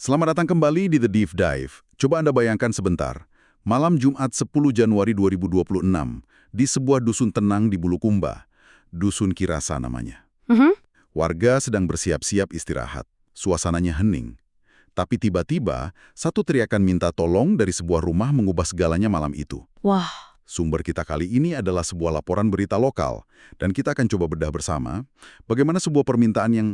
Selamat datang kembali di The Deep Dive. Coba Anda bayangkan sebentar, malam Jumat 10 Januari 2026, di sebuah dusun tenang di Bulukumba. Dusun Kirasa namanya. Warga sedang bersiap-siap istirahat. Suasananya hening. Tapi tiba-tiba, satu teriakan minta tolong dari sebuah rumah mengubah segalanya malam itu. Wah, Sumber kita kali ini adalah sebuah laporan berita lokal, dan kita akan coba bedah bersama bagaimana sebuah permintaan yang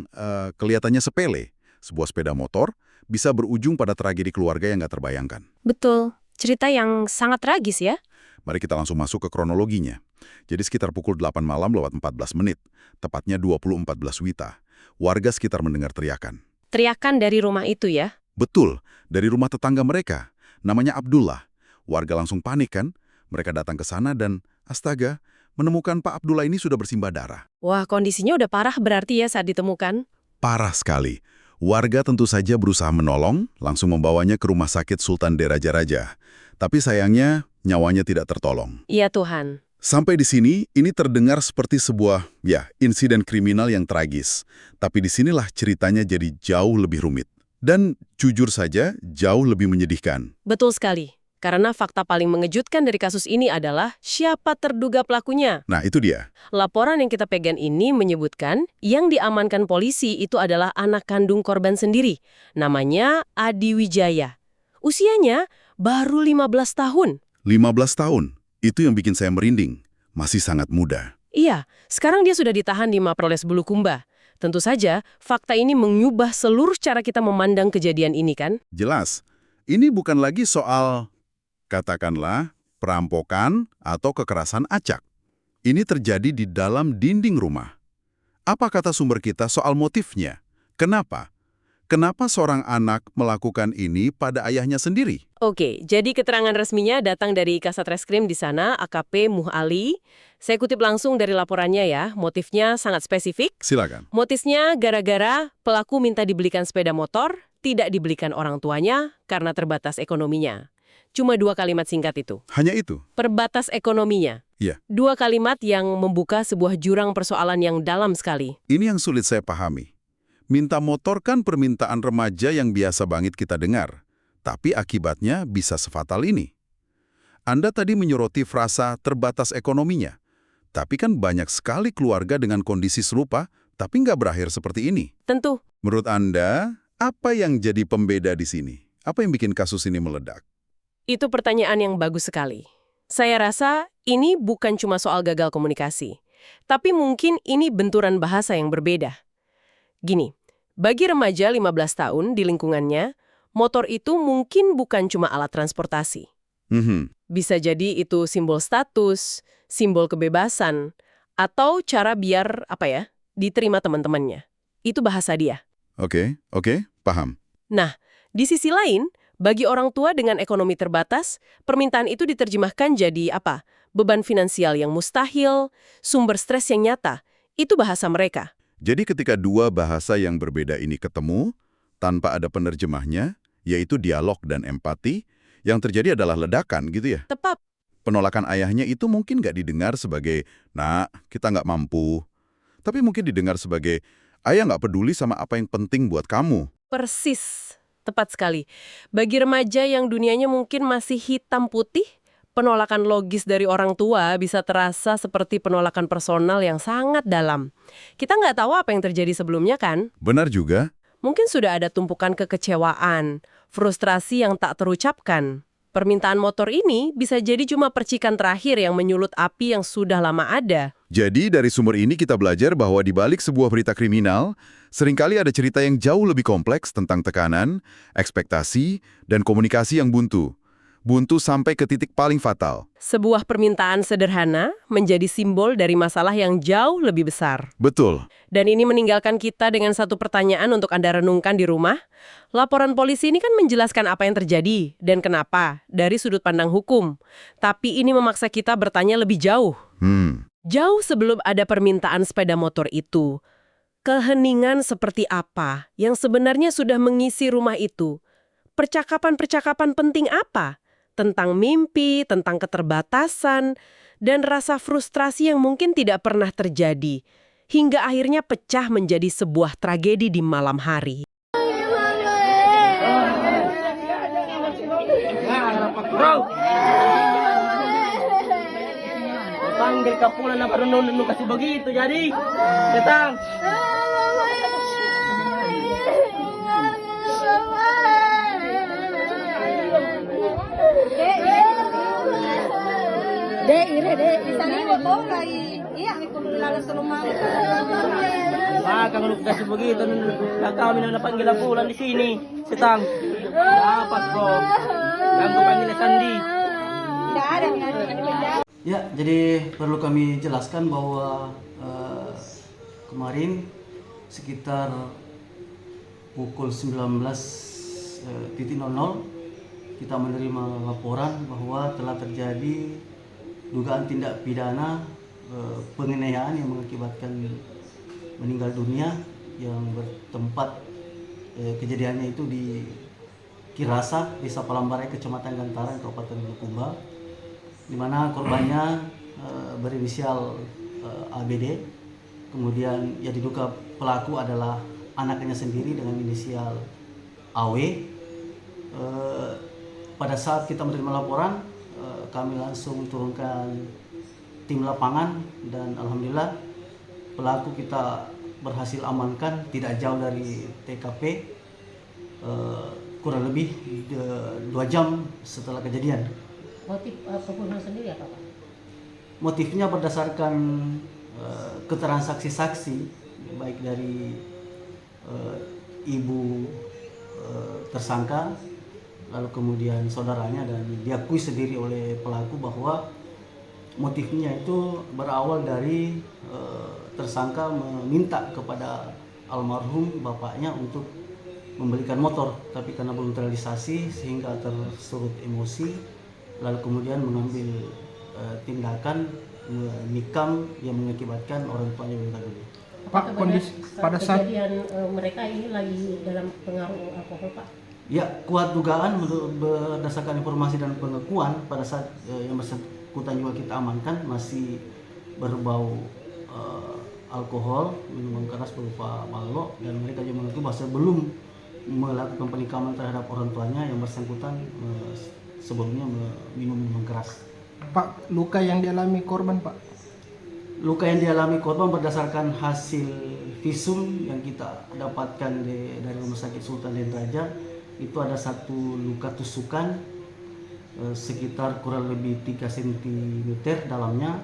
kelihatannya sepele, sebuah sepeda motor, bisa berujung pada tragedi keluarga yang nggak terbayangkan. betul. Cerita yang sangat tragis ya. Mari kita langsung masuk ke kronologinya. Jadi sekitar pukul 8 malam lewat 14 menit, tepatnya 20.14 Wita, warga sekitar mendengar teriakan. Teriakan dari rumah itu ya. Betul, dari rumah tetangga mereka, namanya Abdullah. Warga langsung panik kan? Mereka datang ke sana dan, astaga, menemukan Pak Abdullah ini sudah bersimbah darah. Wah, kondisinya udah parah berarti ya saat ditemukan. Parah sekali. Warga tentu saja berusaha menolong, langsung membawanya ke rumah sakit Sultan Deraja-Raja. Tapi sayangnya, nyawanya tidak tertolong. Iya Tuhan. Sampai di sini, ini terdengar seperti sebuah, insiden kriminal yang tragis. Tapi disinilah ceritanya jadi jauh lebih rumit. Dan jujur saja, jauh lebih menyedihkan. Betul sekali. Karena fakta paling mengejutkan dari kasus ini adalah siapa terduga pelakunya. Nah, itu dia. Laporan yang kita pegang ini menyebutkan yang diamankan polisi itu adalah anak kandung korban sendiri. Namanya Adi Wijaya. Usianya baru 15 tahun. 15 tahun. Itu yang bikin saya merinding. Masih sangat muda. Iya, sekarang dia sudah ditahan di Mapolres Bulukumba. Tentu saja, fakta ini mengubah seluruh cara kita memandang kejadian ini kan? Jelas, ini bukan lagi soal, katakanlah, perampokan atau kekerasan acak. Ini terjadi di dalam dinding rumah. Apa kata sumber kita soal motifnya? Kenapa? Kenapa seorang anak melakukan ini pada ayahnya sendiri? Oke, jadi keterangan resminya datang dari Kasat Reskrim di sana, AKP Muh Ali. Saya kutip langsung dari laporannya ya, motifnya sangat spesifik. Silakan. Motifnya gara-gara pelaku minta dibelikan sepeda motor, tidak dibelikan orang tuanya karena terbatas ekonominya. Cuma 2 kalimat singkat itu. Hanya itu? Perbatas ekonominya. Iya. 2 kalimat yang membuka sebuah jurang persoalan yang dalam sekali. Ini yang sulit saya pahami. Minta motor kan permintaan remaja yang biasa banget kita dengar. Tapi akibatnya bisa sefatal ini. Anda tadi menyoroti frasa terbatas ekonominya. Tapi kan banyak sekali keluarga dengan kondisi serupa, tapi nggak berakhir seperti ini. Tentu. Menurut Anda, apa yang jadi pembeda di sini? Apa yang bikin kasus ini meledak? Itu pertanyaan yang bagus sekali. Saya rasa ini bukan cuma soal gagal komunikasi. Tapi mungkin ini benturan bahasa yang berbeda. Gini, bagi remaja 15 tahun di lingkungannya, motor itu mungkin bukan cuma alat transportasi. Bisa jadi itu simbol status, simbol kebebasan, atau cara biar, diterima teman-temannya. Itu bahasa dia. Oke, paham. Nah, di sisi lain, bagi orang tua dengan ekonomi terbatas, permintaan itu diterjemahkan jadi beban finansial yang mustahil, sumber stres yang nyata. Itu bahasa mereka. Jadi ketika dua bahasa yang berbeda ini ketemu, tanpa ada penerjemahnya, yaitu dialog dan empati, yang terjadi adalah ledakan gitu ya. Tepat. Penolakan ayahnya itu mungkin nggak didengar sebagai, "Nak, kita nggak mampu." Tapi mungkin didengar sebagai, "Ayah nggak peduli sama apa yang penting buat kamu." Persis. Tepat sekali. Bagi remaja yang dunianya mungkin masih hitam putih, penolakan logis dari orang tua bisa terasa seperti penolakan personal yang sangat dalam. Kita nggak tahu apa yang terjadi sebelumnya kan? Benar juga. Mungkin sudah ada tumpukan kekecewaan, frustrasi yang tak terucapkan. Permintaan motor ini bisa jadi cuma percikan terakhir yang menyulut api yang sudah lama ada. Jadi dari sumber ini kita belajar bahwa di balik sebuah berita kriminal, seringkali ada cerita yang jauh lebih kompleks tentang tekanan, ekspektasi, dan komunikasi yang buntu. Buntu sampai ke titik paling fatal. Sebuah permintaan sederhana menjadi simbol dari masalah yang jauh lebih besar. Betul. Dan ini meninggalkan kita dengan satu pertanyaan untuk Anda renungkan di rumah. Laporan polisi ini kan menjelaskan apa yang terjadi dan kenapa dari sudut pandang hukum. Tapi ini memaksa kita bertanya lebih jauh. Jauh sebelum ada permintaan sepeda motor itu. Keheningan seperti apa yang sebenarnya sudah mengisi rumah itu? Percakapan-percakapan penting apa? Tentang mimpi, tentang keterbatasan, dan rasa frustrasi yang mungkin tidak pernah terjadi, hingga akhirnya pecah menjadi sebuah tragedi di malam hari. Bro. Panggil kapulan apa renung kasih begitu jadi. Datang. Dek, ire dek, bisa nih mau lagi. Iya, ikut lalu ke rumah. Kalau kasih begitu, nak kami nak panggil pulang di sini. Setang. Dapat bro. Ganggu panggil Sandi. Tidak ada, tidak ada. Ya, jadi perlu kami jelaskan bahwa kemarin sekitar pukul 19.00 kita menerima laporan bahwa telah terjadi dugaan tindak pidana penganiayaan yang mengakibatkan meninggal dunia yang bertempat kejadiannya itu di Kirasa, Desa Palambarai, Kecamatan Gantaran, Kabupaten Bulukumba, di mana korbannya berinisial ABD, kemudian yang diduga pelaku adalah anaknya sendiri dengan inisial AW. Pada saat kita menerima laporan, kami langsung turunkan tim lapangan dan alhamdulillah pelaku kita berhasil amankan tidak jauh dari TKP, kurang lebih 2 jam setelah kejadian. Motif pembunuhan sendiri apa Pak? Motifnya berdasarkan keterangan saksi-saksi baik dari ibu tersangka, lalu kemudian saudaranya, dan diakui sendiri oleh pelaku bahwa motifnya itu berawal dari tersangka meminta kepada almarhum bapaknya untuk membelikan motor, tapi karena belum terrealisasi sehingga tersulut emosi, lalu kemudian mengambil tindakan menikam yang mengakibatkan orang tuanya meninggal dunia. Pak, kondisi pada saat kejadian mereka ini lagi dalam pengaruh alkohol Pak? Ya, kuat dugaan berdasarkan informasi dan pengakuan pada saat yang bersangkutan juga kita amankan masih berbau alkohol, minuman keras berupa balok, dan mereka juga mengaku bahwa sebelum melakukan penikaman terhadap orang tuanya yang bersangkutan sebelumnya minum minuman keras. Pak, luka yang dialami korban Pak? Luka yang dialami korban berdasarkan hasil visum yang kita dapatkan dari Rumah Sakit Sultan Den Raja, itu ada satu luka tusukan sekitar kurang lebih 3 cm dalamnya,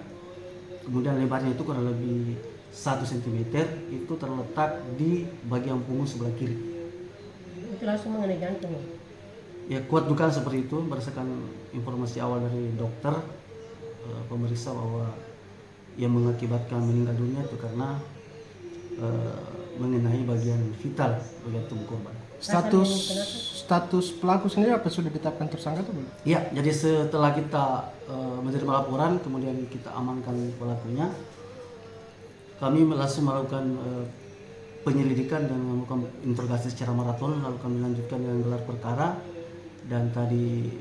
kemudian lebarnya itu kurang lebih 1 cm, itu terletak di bagian punggung sebelah kiri. Itu langsung mengenai jantung. Ya, kuat dugaan seperti itu berdasarkan informasi awal dari dokter pemeriksa bahwa yang mengakibatkan meninggal dunia itu karena mengenai bagian vital bagian tubuh korban. Status pelaku sendiri apa sudah ditetapkan tersangka atau belum? Ya, jadi setelah kita menerima laporan kemudian kita amankan pelakunya, kami langsung melakukan penyelidikan dan melakukan interogasi secara maraton, lalu kami lanjutkan dengan gelar perkara, dan tadi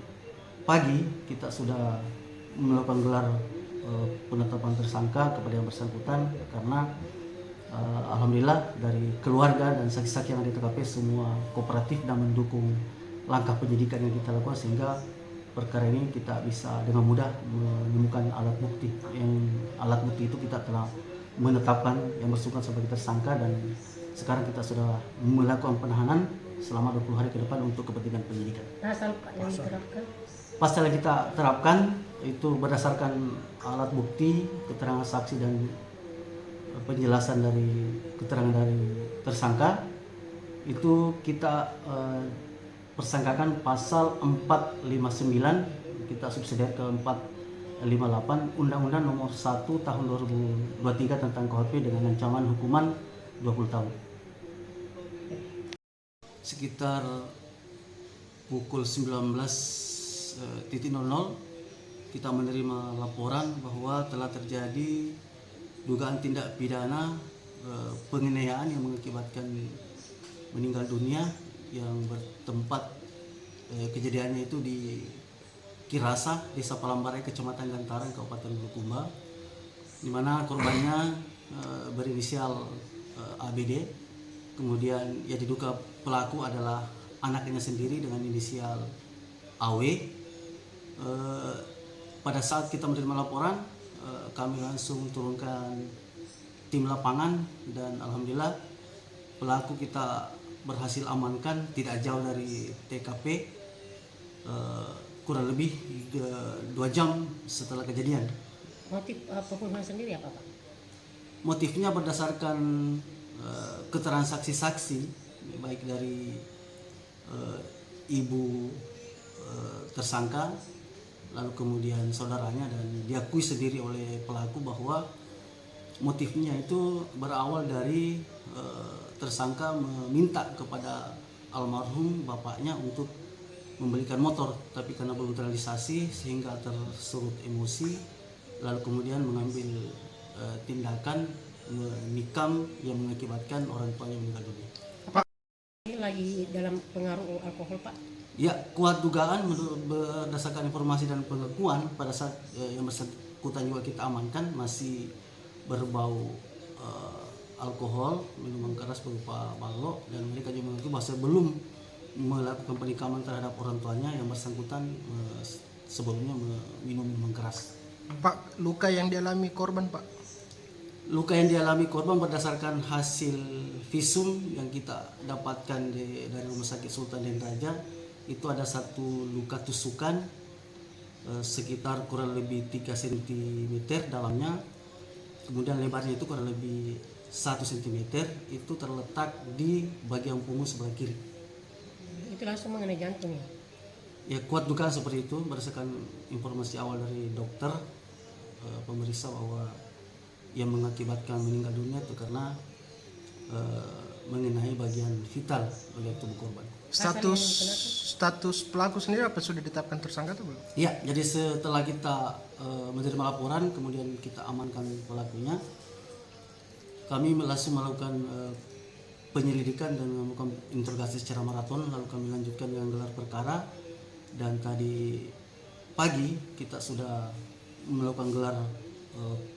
pagi kita sudah melakukan gelar penetapan tersangka kepada yang bersangkutan karena alhamdulillah dari keluarga dan saksi-saksi yang ada di TKP semua kooperatif dan mendukung langkah penyidikan yang kita lakukan, sehingga perkara ini kita bisa dengan mudah menemukan alat bukti. Yang alat bukti itu kita telah menetapkan yang bersangkutan sebagai tersangka, dan sekarang kita sudah melakukan penahanan selama 20 hari ke depan untuk kepentingan penyidikan. Pasal Pak yang diterapkan? Pasal yang kita terapkan itu berdasarkan alat bukti, keterangan saksi dan penjelasan dari keterangan dari tersangka, itu kita persangkakan pasal 459, kita subsidiar ke 458 Undang-Undang Nomor 1 Tahun 2023 tentang KUHP dengan ancaman hukuman 20 tahun. Sekitar pukul 19.00 kita menerima laporan bahwa telah terjadi dugaan tindak pidana penganiayaan yang mengakibatkan meninggal dunia yang bertempat kejadiannya itu di Kirasa, Desa Palambarai, Kecamatan Gantaran, Kabupaten Bulukumba, di mana korbannya berinisial ABD, kemudian yang diduga pelaku adalah anaknya sendiri dengan inisial AW. pada saat kita menerima laporan, kami langsung turunkan tim lapangan dan alhamdulillah pelaku kita berhasil amankan tidak jauh dari TKP, kurang lebih 2 jam setelah kejadian. Motif pembunuhan sendiri apa Pak? Motifnya berdasarkan keterangan saksi-saksi, baik dari ibu tersangka, lalu kemudian saudaranya, dan diakui sendiri oleh pelaku bahwa motifnya itu berawal dari tersangka meminta kepada almarhum bapaknya untuk membelikan motor, tapi karena belum terrealisasi sehingga tersulut emosi, lalu kemudian mengambil tindakan menikam yang mengakibatkan orang tuanya meninggal dunia. Ini lagi dalam pengaruh alkohol Pak? Ya, kuat dugaan berdasarkan informasi dan pengakuan pada saat yang bersangkutan juga kita amankan masih berbau alkohol, minuman keras berupa balok, dan mereka juga mengaku bahwa sebelum melakukan penikaman terhadap orang tuanya yang bersangkutan sebelumnya minum minuman keras. Pak, luka yang dialami korban Pak? Luka yang dialami korban berdasarkan hasil visum yang kita dapatkan dari Rumah Sakit Sultan Den Raja, itu ada 1 luka tusukan sekitar kurang lebih 3 cm dalamnya, kemudian lebarnya itu kurang lebih 1 cm, itu terletak di bagian punggung sebelah kiri. Itu langsung mengenai jantung ya? Ya, kuat dugaan seperti itu berdasarkan informasi awal dari dokter pemeriksa bahwa yang mengakibatkan meninggal dunia itu karena mengenai bagian vital bagian tubuh korban. Status pelaku sendiri apa sudah ditetapkan tersangka atau belum? Ya, jadi setelah kita menerima laporan kemudian kita amankan pelakunya, kami langsung melakukan penyelidikan dan melakukan interogasi secara maraton, lalu kami lanjutkan dengan gelar perkara, dan tadi pagi kita sudah melakukan gelar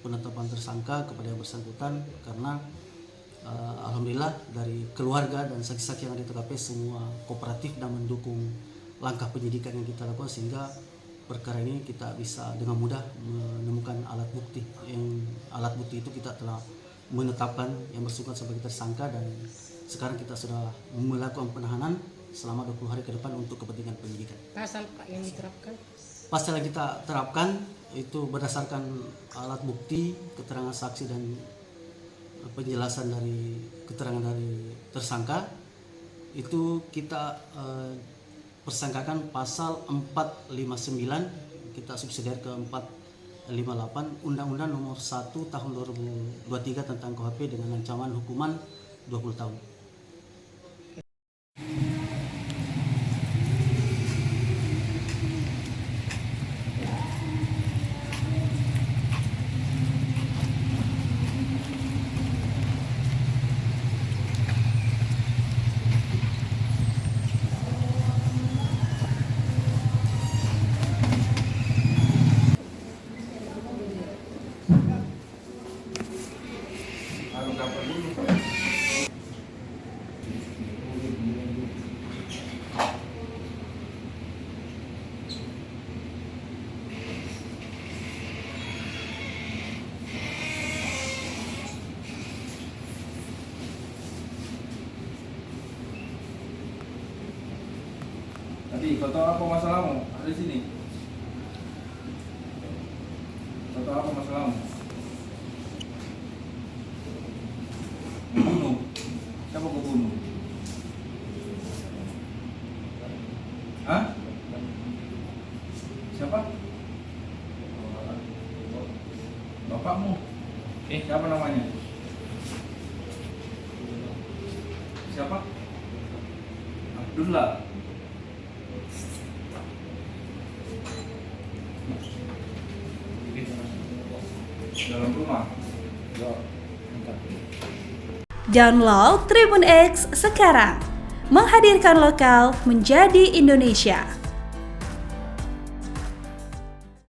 penetapan tersangka kepada yang bersangkutan karena alhamdulillah dari keluarga dan saksi-saksi yang ada di TKP semua kooperatif dan mendukung langkah penyidikan yang kita lakukan, sehingga perkara ini kita bisa dengan mudah menemukan alat bukti. Yang alat bukti itu kita telah menetapkan yang bersangkutan sebagai tersangka, dan sekarang kita sudah melakukan penahanan selama 20 hari ke depan untuk kepentingan penyidikan. Pasal Pak yang diterapkan? Pasal yang kita terapkan itu berdasarkan alat bukti, keterangan saksi dan penjelasan dari keterangan dari tersangka, itu kita persangkakan pasal 459, kita subsidiar ke 458 Undang-Undang Nomor 1 Tahun 2023 tentang KUHP dengan ancaman hukuman 20 tahun. Tadi kau tahu apa masalahmu? Ada di sini. Kau tahu apa masalahmu? Membunuh. Siapa kau bunuh? Hah? Siapa? Bapakmu? Siapa namanya? Siapa? Abdullah. Dalam rumah. Download Tribun X sekarang, menghadirkan lokal menjadi Indonesia.